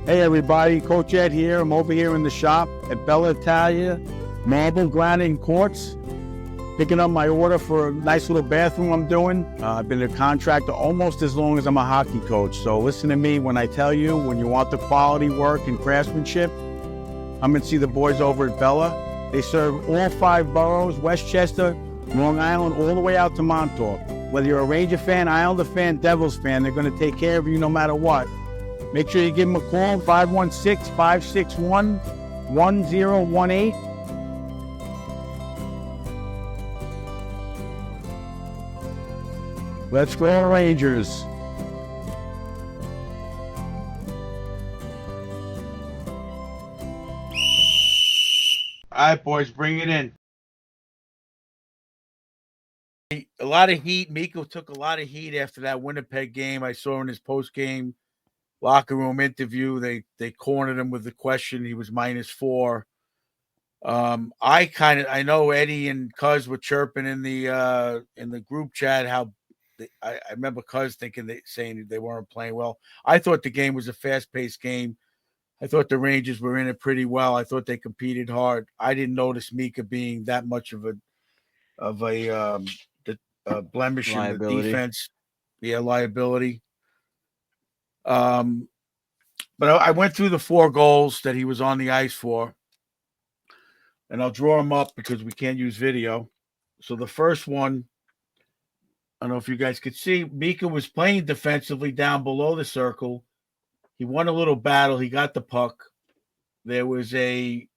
Hey everybody, Coach Ed here. I'm over here in the shop at Bella Italia, Marble, Granite, and Quartz, picking up my order for a nice little bathroom I'm doing. I've been a contractor almost as long as I'm a hockey coach. So listen to me when I tell you, when you want the quality work and craftsmanship, come and see the boys over at Bella. They serve all 5 boroughs, Westchester, Long Island, all the way out to Montauk. Whether you're a Ranger fan, Islander fan, Devils fan, they're going to take care of you no matter what. Make sure you give them a call, 516-561-1018. Let's go, Rangers. All right, boys, bring it in. A lot of heat. Mika took a lot of heat after that Winnipeg game. I saw in his post-game locker room interview, they cornered him with the question. He was -4. I know Eddie and Cuz were chirping in the group chat how I remember Cuz saying they weren't playing well. I thought the game was a fast-paced game. I thought the Rangers were in it pretty well. I thought they competed hard. I didn't notice Mika being that much of a blemish in the defense. Yeah, liability. But I went through the 4 goals that he was on the ice for, and I'll draw them up because we can't use video. So the first one, I don't know if you guys could see, Mika was playing defensively down below the circle. He won a little battle. He got the puck. There was a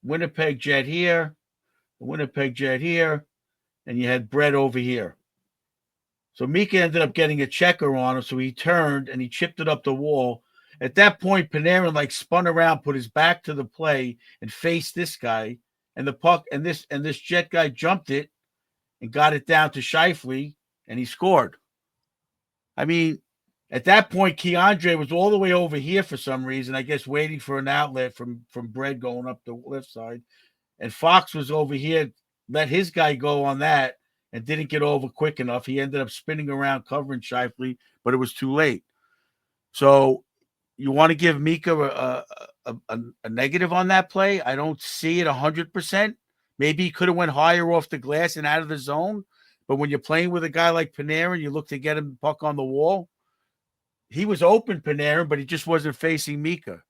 Winnipeg Jet here, a Winnipeg Jet here, and you had Brett over here. So Mika ended up getting a checker on him, so he turned and he chipped it up the wall. At that point, Panarin spun around, put his back to the play, and faced this guy. And the puck and this Jet guy jumped it and got it down to Scheifele, and he scored. I mean, at that point, Keandre was all the way over here for some reason, I guess waiting for an outlet from Brett going up the left side. And Fox was over here, let his guy go on that, and didn't get over quick enough. He ended up spinning around covering Scheifele, but it was too late. So you want to give Mika a negative on that play? I don't see it 100%. Maybe he could have went higher off the glass and out of the zone. But when you're playing with a guy like Panarin, you look to get him puck on the wall. He was open, Panarin, but he just wasn't facing Mika.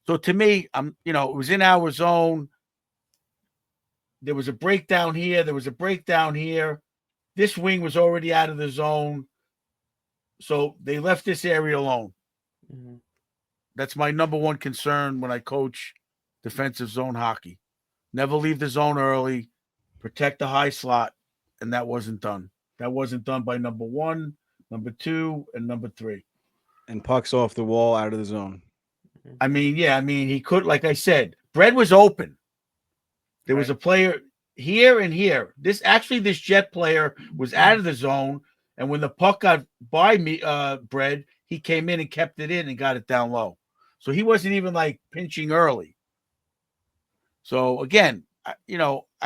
So to me, it was in our zone. There was a breakdown here. There was a breakdown here. This wing was already out of the zone. So they left this area alone. Mm-hmm. That's my number one concern when I coach defensive zone hockey. Never leave the zone early. Protect the high slot. And that wasn't done. That wasn't done by number 1, number 2, and number 3. And pucks off the wall out of the zone. I mean, he could, like I said, Brett was open. There was a player here and here. This Jet player was out of the zone, and when the puck got by me, Brett, he came in and kept it in and got it down low. So he wasn't even pinching early. So again, I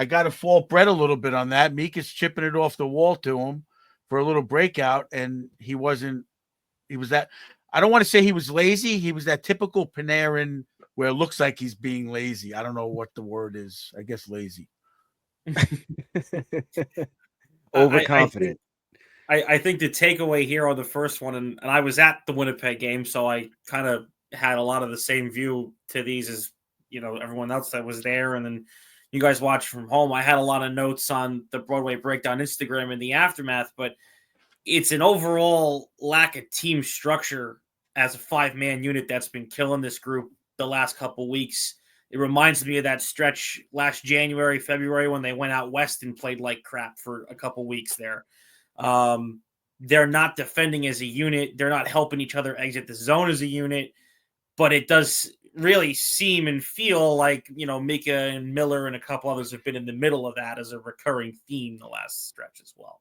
got to fault Brett a little bit on that. Mika's chipping it off the wall to him for a little breakout, and he was that. I don't want to say he was lazy. He was that typical Panarin where it looks like he's being lazy. I don't know what the word is. I guess lazy. Overconfident. I think the takeaway here on the first one, and I was at the Winnipeg game, so I kind of had a lot of the same view to these as everyone else that was there, and then you guys watch from home. I had a lot of notes on the Broadway Breakdown Instagram in the aftermath, but it's an overall lack of team structure as a 5-man unit that's been killing this group the last couple weeks. It reminds me of that stretch last January, February when they went out west and played like crap for a couple weeks there. They're not defending as a unit. They're not helping each other exit the zone as a unit, but it does really seem and feel like, Mika and Miller and a couple others have been in the middle of that as a recurring theme the last stretch as well.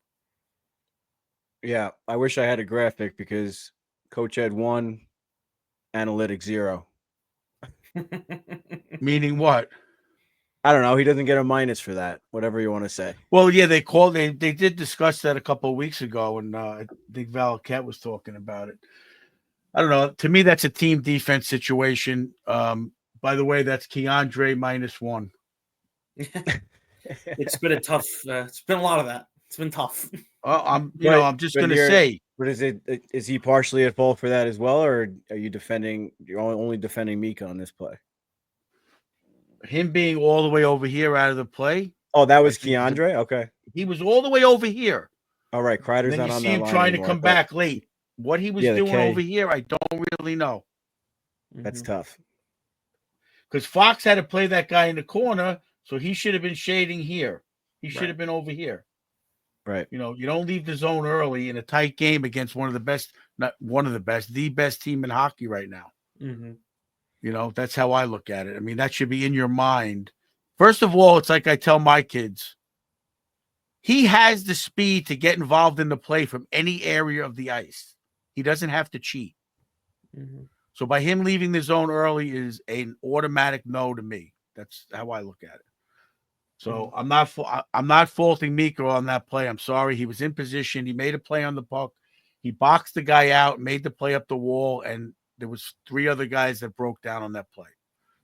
Yeah, I wish I had a graphic because Coach Ed 1, analytics 0. Meaning what? I don't know. He doesn't get a minus for that, whatever you want to say. Well, yeah, they did discuss that a couple of weeks ago, and I think Val Kett was talking about it. I don't know. To me, that's a team defense situation. By the way, that's Keandre -1. It's been a tough. It's been a lot of that. It's been tough. I'm just gonna say. But is he partially at fault for that as well, or are you defending? You're only defending Mika on this play. Him being all the way over here out of the play. Oh, that was Keandre? Okay. He was all the way over here. All right. Kreider's Then not you on see that him line trying anymore, to come but back late. What he was Yeah, the doing K. over here, I don't really know. That's Mhm. tough. Because Fox had to play that guy in the corner, so he should have been shading here. He should have been over here. Right. You know, you don't leave the zone early in a tight game against one of the best, not one of the best, the best team in hockey right now. Mhm. You know, that's how I look at it. I mean, that should be in your mind. First of all, it's like I tell my kids, he has the speed to get involved in the play from any area of the ice. He doesn't have to cheat. Mhm. So by him leaving the zone early is an automatic no to me. That's how I look at it. So I'm not faulting Mika on that play. I'm sorry. He was in position. He made a play on the puck. He boxed the guy out, made the play up the wall, and there was 3 other guys that broke down on that play.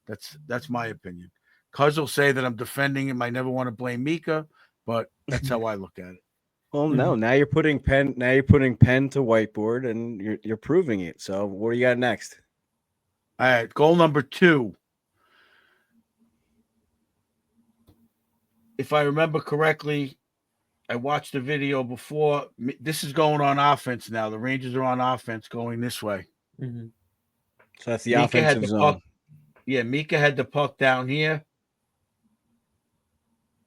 That's my opinion. Cuz will say that I'm defending him. I never want to blame Mika, but that's how I look at it. Well, no. Now you're putting pen. Now you're putting pen to whiteboard, and you're proving it. So what do you got next? All right, goal number 2. If I remember correctly, I watched the video before. This is going on offense now. The Rangers are on offense going this way. Mhm. So that's the Mika offensive had the zone. puck. Yeah, Mika had the puck down here.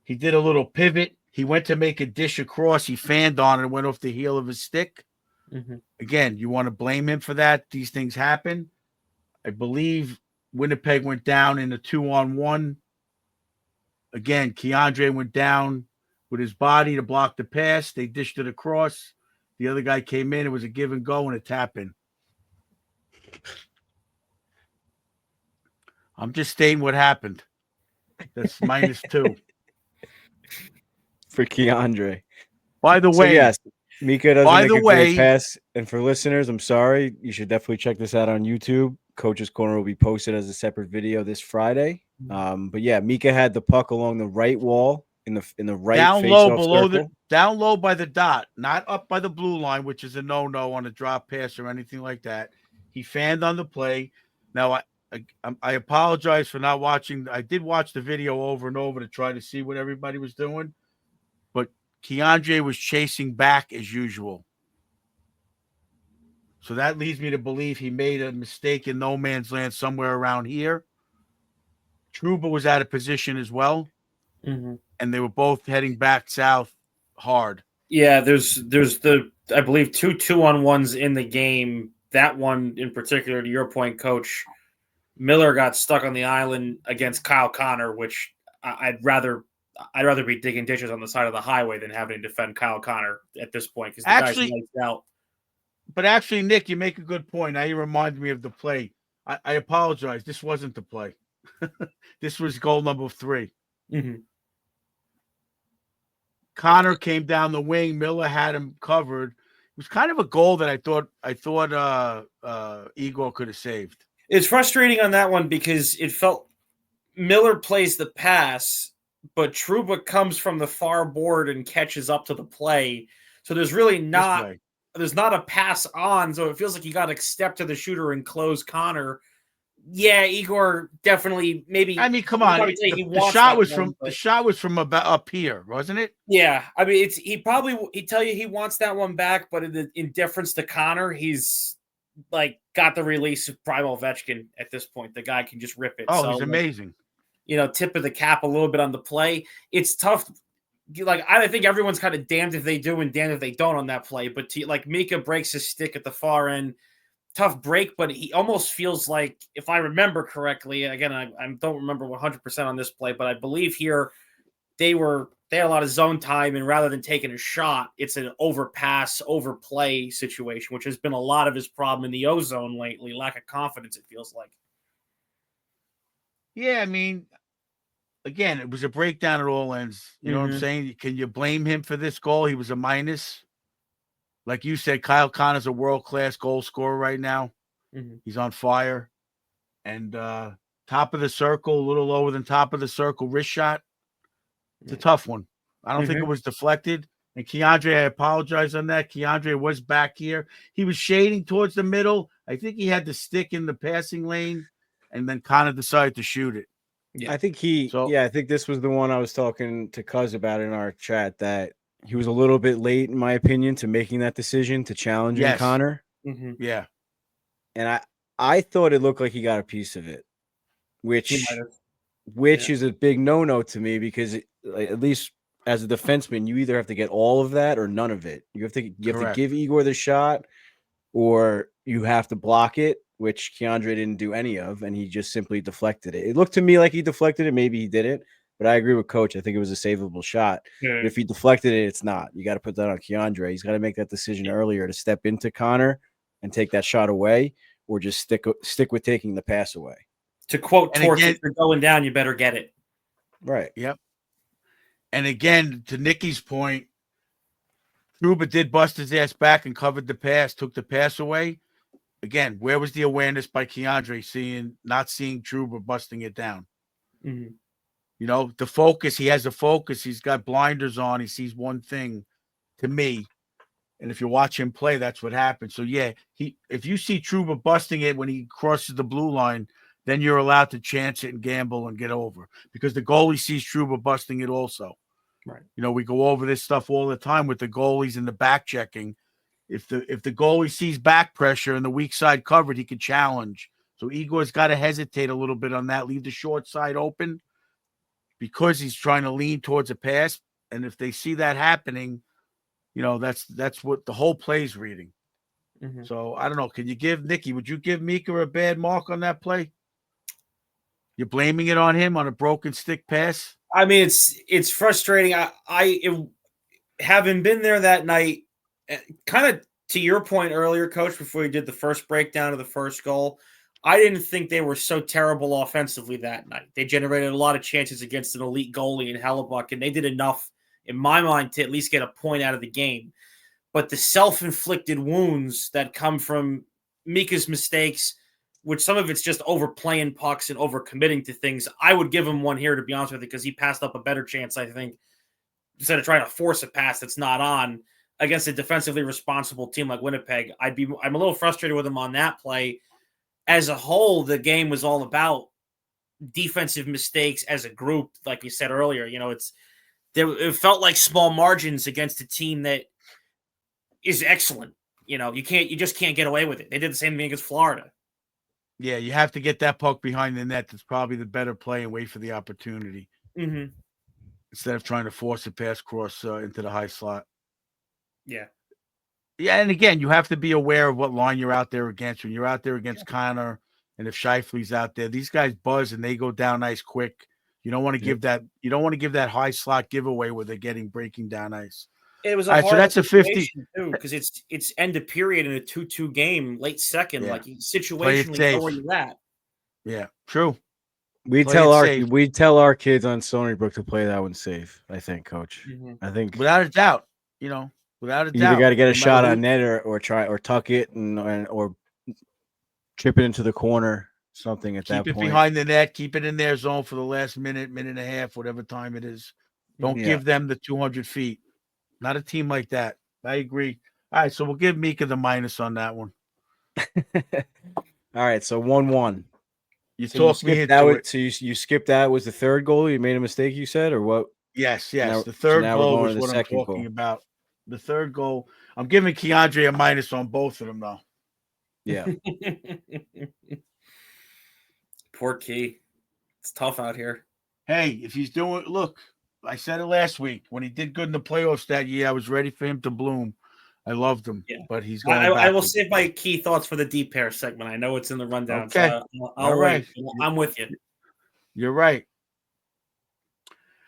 He did a little pivot. He went to make a dish across. He fanned on it and went off the heel of his stick. Mhm. Again, you want to blame him for that? These things happen. I believe Winnipeg went down in a 2-on-1. Again, Keandre went down with his body to block the pass. They dished it across. The other guy came in. It was a give and go and a tap in. I'm just stating what happened. That's -2. For Keandre. By the So way, yes, Mika doesn't by make the a great way- pass. And for listeners, I'm sorry. You should definitely check this out on YouTube. Coach's Corner will be posted as a separate video this Friday. But yeah, Mika had the puck along the right wall in the right down low face-off below circle. down low by the dot, not up by the blue line, which is a no on a drop pass or anything like that. He fanned on the play. Now I apologize for not watching. I did watch the video over and over to try to see what everybody was doing, but Keandre was chasing back as usual. So that leads me to believe he made a mistake in no man's land somewhere around here. Trouba was out of position as well, Mhm. and they were both heading back south hard. Yeah, there's the I believe 2-2-on-1s in the game. That one in particular, to your point, Coach, Miller got stuck on the island against Kyle Connor, which I'd rather be digging ditches on the side of the highway than having to defend Kyle Connor at this point because the guy's lights out. But actually, Nick, you make a good point. Now you remind me of the play. I apologize. This wasn't the play. This was goal number 3. Mm-hmm. Connor came down the wing. Miller had him covered. It was kind of a goal that I thought Igor could have saved. It's frustrating on that one because it felt Miller plays the pass, but Trouba comes from the far board and catches up to the play. So there's really not a pass on. So it feels like you got to step to the shooter and close Connor. Yeah, Igor definitely maybe. I mean, come on. The shot was from about up here, wasn't it? Yeah, I mean, he'd tell you he wants that one back, but in deference to Connor, he's like got the release of Primal Ovechkin at this point. The guy can just rip it. Oh, he's amazing. Tip of the cap a little bit on the play. It's tough. Like, I think everyone's kind of damned if they do and damned if they don't on that play. But Mika breaks his stick at the far end. Tough break, but he almost feels like, if I remember correctly, again, I don't remember 100% on this play, but I believe here they had a lot of zone time, and rather than taking a shot, it's an overpass, overplay situation, which has been a lot of his problem in the O-zone lately. Lack of confidence, it feels like. Yeah, I mean, again, it was a breakdown at all ends. You know what I'm saying? Can you blame him for this goal? He was a minus. Like you said, Kyle Connor's a world-class goal scorer right now. He's on fire. And top of the circle, a little lower than top of the circle, wrist shot. It's a tough one. I don't think it was deflected. And Keandre, I apologize on that. Keandre was back here. He was shading towards the middle. I think he had the stick in the passing lane and then kind of decided to shoot it. I think I think this was the one I was talking to Cuz about in our chat, that he was a little bit late, in my opinion, to making that decision to challenging Connor. Yeah. And I thought it looked like he got a piece of it, which is a big no-no to me, because at least as a defenseman, you either have to get all of that or none of it. You have to give Igor the shot, or you have to block it, which Keandre didn't do any of, and he just simply deflected it. It looked to me like he deflected it. Maybe he didn't, but I agree with Coach. I think it was a savable shot. But if he deflected it, it's not. You got to put that on Keandre. He's got to make that decision earlier to step into Connor and take that shot away, or just stick with taking the pass away. To quote Torch, if you're going down, you better get it. Right. Yep. And again, to Nicky's point, Trouba did bust his ass back and covered the pass, took the pass away. Again, where was the awareness by Keandre not seeing Trouba busting it down? You know, the focus, he has a focus. He's got blinders on. He sees one thing, to me. And if you watch him play, that's what happens. So, yeah, if you see Trouba busting it when he crosses the blue line, then you're allowed to chance it and gamble and get over, because the goalie sees Trouba busting it also. Right. You know, we go over this stuff all the time with the goalies and the back checking. If the goalie sees back pressure and the weak side covered, he can challenge. So Igor's got to hesitate a little bit on that, leave the short side open, because he's trying to lean towards a pass. And if they see that happening, you know, that's what the whole play's reading. So I don't know. Can you give Nicky? Would you give Mika a bad mark on that play? You're blaming it on him on a broken stick pass? I mean, it's frustrating. Having been there that night, kind of to your point earlier, Coach, before you did the first breakdown of the first goal, I didn't think they were so terrible offensively that night. They generated a lot of chances against an elite goalie in Hellebuck, and they did enough, in my mind, to at least get a point out of the game. But the self-inflicted wounds that come from Mika's mistakes, which some of it's just overplaying pucks and overcommitting to things, I would give him one here, to be honest with you, because he passed up a better chance, I think, instead of trying to force a pass that's not on against a defensively responsible team like Winnipeg. I'm a little frustrated with him on that play. As a whole, the game was all about defensive mistakes as a group, like you said earlier. You know, it felt like small margins against a team that is excellent. You know, you just can't get away with it. They did the same thing against Florida. Yeah, you have to get that puck behind the net. That's probably the better play, and wait for the opportunity instead of trying to force a pass cross into the high slot. Yeah. Yeah, and again, you have to be aware of what line you're out there against. When you're out there against Connor, and if Scheifele's out there, these guys buzz and they go down ice quick. You don't want to give that. You don't want to give that high slot giveaway where they're breaking down ice. It was a hard that's a 50 too, because it's end of period in a 2-2 game, late second. Like situationally, know where you're at. Yeah, true. We tell our kids on Stony Brook to play that one safe. I think, Coach. I think without a doubt. You know, without a doubt, you either got to get a shot on net or try or tuck it or chip it into the corner. Something at that point. Keep it behind the net. Keep it in their zone for the last minute and a half, whatever time it is. Don't give them the 200 feet. Not a team like that. I agree. All right, so we'll give Mika the minus on that one. All right, so 1-1. You skipped that. Was the third goal? You made a mistake, you said, or what? Yes. The third goal is what I'm talking about. The third goal. I'm giving Keandre a minus on both of them, though. Yeah. Poor Key. It's tough out here. Hey, if he's doing, look, I said it last week. When he did good in the playoffs that year, I was ready for him to bloom. I loved him, but he's going I will save my key thoughts for the deep pair segment. I know it's in the rundown. Okay. So I'll wait. I'm with you. You're right.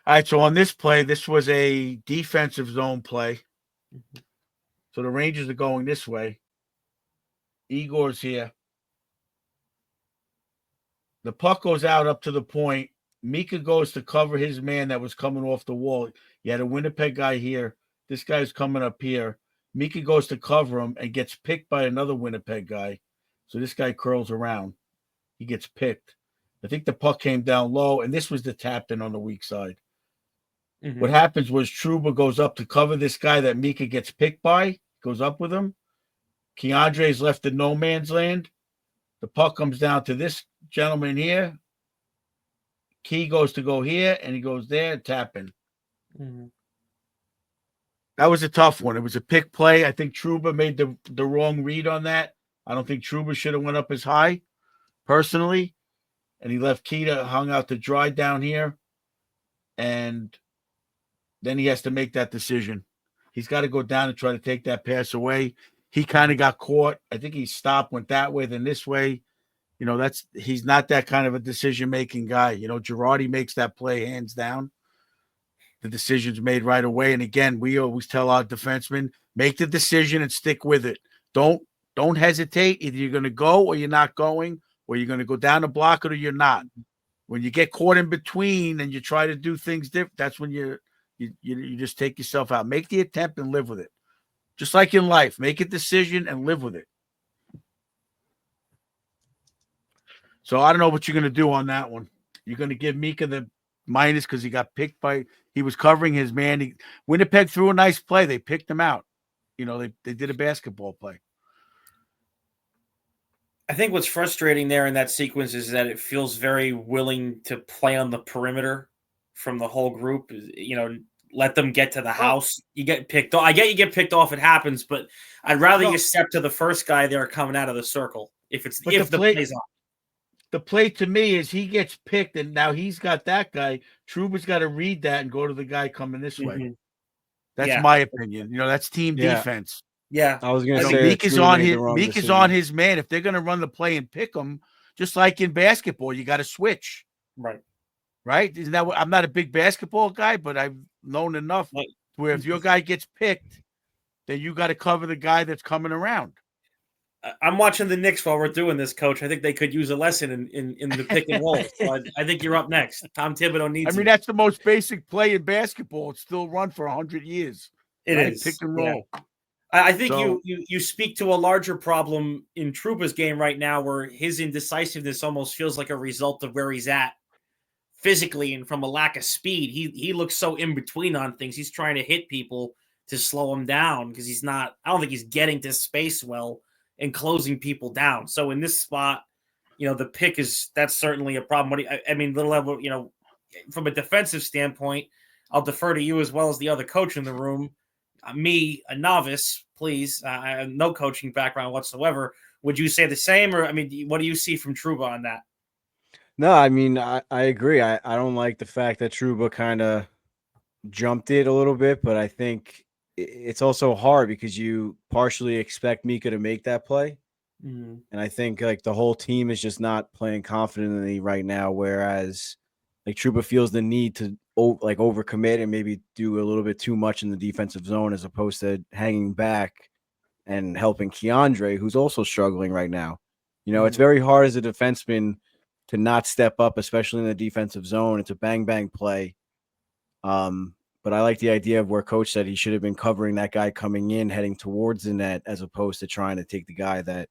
All right, so on this play, this was a defensive zone play. So the Rangers are going this way. Igor's here. The puck goes out up to the point. Mika goes to cover his man that was coming off the wall. You had a Winnipeg guy here. This guy's coming up here. Mika goes to cover him and gets picked by another Winnipeg guy. So this guy curls around. He gets picked. I think the puck came down low, and this was the tap in on the weak side. Mm-hmm. What happens was Trouba goes up to cover this guy that Mika gets picked by, goes up with him. Keandre's left in no man's land. The puck comes down to this gentleman here. Key goes to go here, and he goes there, tapping. Mm-hmm. That was a tough one. It was a pick play. I think Trouba made the wrong read on that. I don't think Trouba should have went up as high, personally. And he left Keita hung out to dry down here. And then he has to make that decision. He's got to go down and try to take that pass away. He kind of got caught. I think he stopped, went that way, then this way. You know, he's not that kind of a decision-making guy. You know, Girardi makes that play hands down. The decision's made right away. And again, we always tell our defensemen, make the decision and stick with it. Don't hesitate. Either you're going to go or you're not going, or you're going to go down the block or you're not. When you get caught in between and you try to do things different, that's when you just take yourself out. Make the attempt and live with it. Just like in life, make a decision and live with it. So I don't know what you're going to do on that one. You're going to give Mika the minus because he got picked by – he was covering his man. Winnipeg threw a nice play. They picked him out. You know, they did a basketball play. I think what's frustrating there in that sequence is that it feels very willing to play on the perimeter from the whole group. You know, let them get to the house. You get picked off. I get you get picked off. It happens, but I'd rather you step to the first guy there coming out of the circle if the play's on. The play to me is he gets picked, and now he's got that guy. Trouba's got to read that and go to the guy coming this way. That's my opinion. You know, that's team defense. Yeah, I was going to say Meek is on his man. If they're going to run the play and pick him, just like in basketball, you got to switch. Right? Isn't that what, I'm not a big basketball guy, but I've known enough where if your guy gets picked, then you got to cover the guy that's coming around. I'm watching the Knicks while we're doing this, Coach. I think they could use a lesson in the pick and roll. So I think you're up next. Tom Thibodeau needs. That's the most basic play in basketball. It's still run for 100 years. It is pick and roll. Yeah. I think you speak to a larger problem in Trouba's game right now, where his indecisiveness almost feels like a result of where he's at physically and from a lack of speed. He looks so in between on things. He's trying to hit people to slow him down because he's not. I don't think he's getting to space well and closing people down. So in this spot, you know, the pick that's certainly a problem. I mean, the level, you know, from a defensive standpoint, I'll defer to you as well as the other coach in the room. Me, a novice, please. I have no coaching background whatsoever. Would you say the same, or I mean, what do you see from Trouba on that? No, I mean, I agree. I don't like the fact that Trouba kind of jumped it a little bit, but I think it's also hard because you partially expect Mika to make that play. Mm-hmm. And I think like the whole team is just not playing confidently right now. Whereas like Trouba feels the need to overcommit and maybe do a little bit too much in the defensive zone as opposed to hanging back and helping Keandre, who's also struggling right now. You know, It's very hard as a defenseman to not step up, especially in the defensive zone. It's a bang play. But I like the idea of where Coach said he should have been covering that guy coming in, heading towards the net, as opposed to trying to take the guy that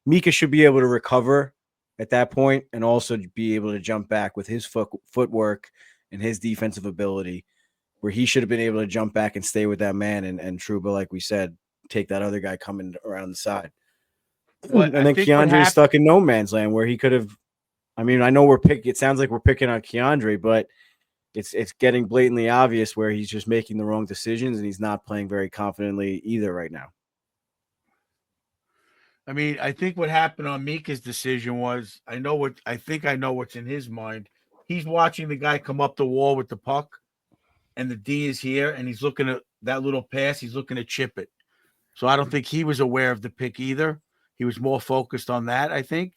Mika should be able to recover at that point and also be able to jump back with his footwork and his defensive ability, where he should have been able to jump back and stay with that man. And Trouba, like we said, take that other guy coming around the side. And then Keandre is stuck in no man's land where he could have. I mean, I know it sounds like we're picking on Keandre, but it's getting blatantly obvious where he's just making the wrong decisions and he's not playing very confidently either right now. I mean, I think what happened on Mika's decision was I know what's in his mind. He's watching the guy come up the wall with the puck, and the D is here, and he's looking at that little pass. He's looking to chip it. So I don't think he was aware of the pick either. He was more focused on that, I think,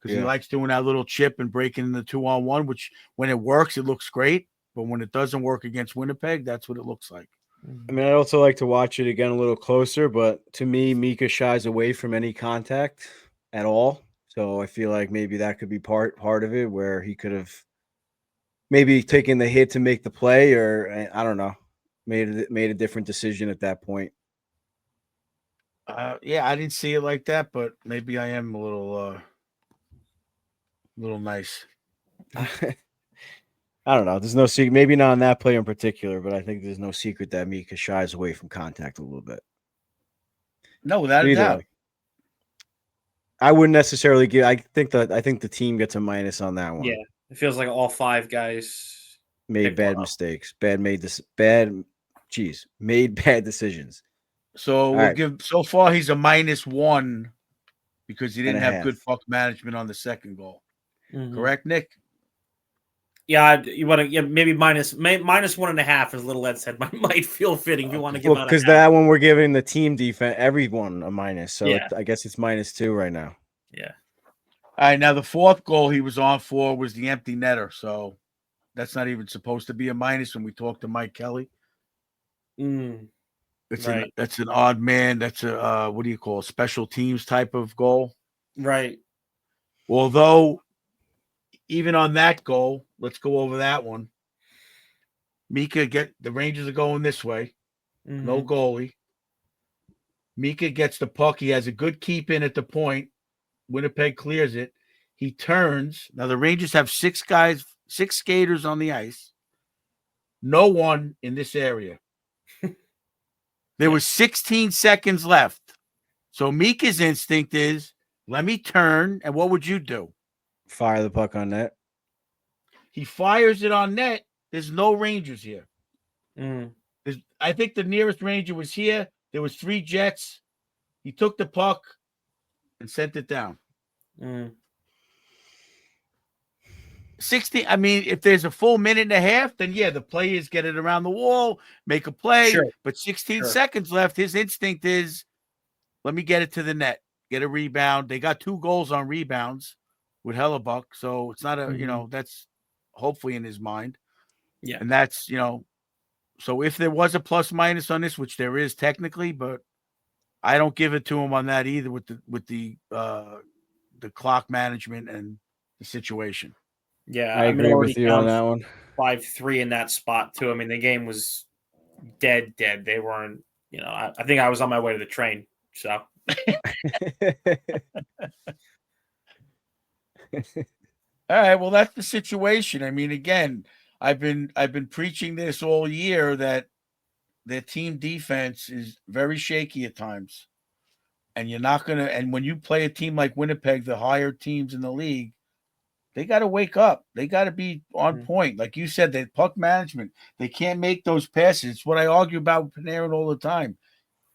because he likes doing that little chip and breaking in the 2-on-1, which when it works, it looks great. But when it doesn't work against Winnipeg, that's what it looks like. I mean, I'd also like to watch it again a little closer, but to me, Mika shies away from any contact at all. So I feel like maybe that could be part of it, where he could have maybe taken the hit to make the play, or I don't know, made a different decision at that point. Yeah, I didn't see it like that, but maybe I am a little nice. I don't know. There's no secret. Maybe not on that player in particular, but I think there's no secret that Mika shies away from contact a little bit. No, without a Either doubt. way, I wouldn't necessarily give. I think the team gets a minus on that one. Yeah, it feels like all 5 guys Made bad mistakes. Made bad decisions. So All we'll right. give. So far, he's a -1 because he And didn't a have half. good puck management on the second goal. Mhm. Correct, Nick? Yeah, you want to maybe minus 1.5, as Little Ed said, might feel fitting if you want to give Well, out because a half. that one we're giving the team defense everyone a minus, so Yeah. I guess it's -2 right now. Yeah. All right. Now the fourth goal he was on for was the empty netter, so that's not even supposed to be a minus. When we talked to Mike Kelly, Right. That's an odd man. That's a what do you call it? Special teams type of goal. Right. Although even on that goal, let's go over that one. Mika the Rangers are going this way. No goalie. Mika gets the puck. He has a good keep in at the point. Winnipeg clears it. He turns. Now the Rangers have 6 skaters on the ice. No one in this area. There was 16 seconds left. So Mika's instinct is, let me turn. And what would you do? Fire the puck on net. He fires it on net. There's no Rangers here. I think the nearest Ranger was here. There was 3 Jets. He took the puck and sent it down. 60. I mean, if there's a full minute and a half, then yeah, the players get it around the wall, make a play. Sure. But 16 seconds left. His instinct is, let me get it to the net, get a rebound. They got 2 goals on rebounds with Hellebuck, so it's not a that's hopefully in his mind. Yeah, and that's so if there was a plus minus on this, which there is technically, but I don't give it to him on that either with the clock management and the situation. Yeah, I agree with you on that one. 5-3 in that spot too. I mean, the game was dead. They weren't. I think I was on my way to the train. So. All right. Well, that's the situation. I mean, again, I've been preaching this all year that their team defense is very shaky at times, and you're not gonna. And when you play a team like Winnipeg, the higher teams in the league, they got to wake up. They got to be on point. Like you said, the puck management. They can't make those passes. It's what I argue about with Panarin all the time.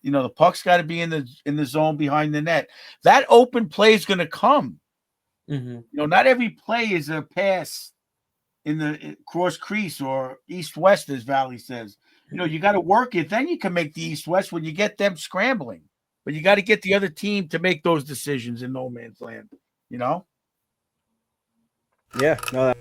The puck's got to be in the zone behind the net. That open play is going to come. Not every play is a pass in the cross crease or east-west, as Valley says. You got to work it. Then you can make the east-west when you get them scrambling. But you got to get the other team to make those decisions in no man's land. Yeah, no,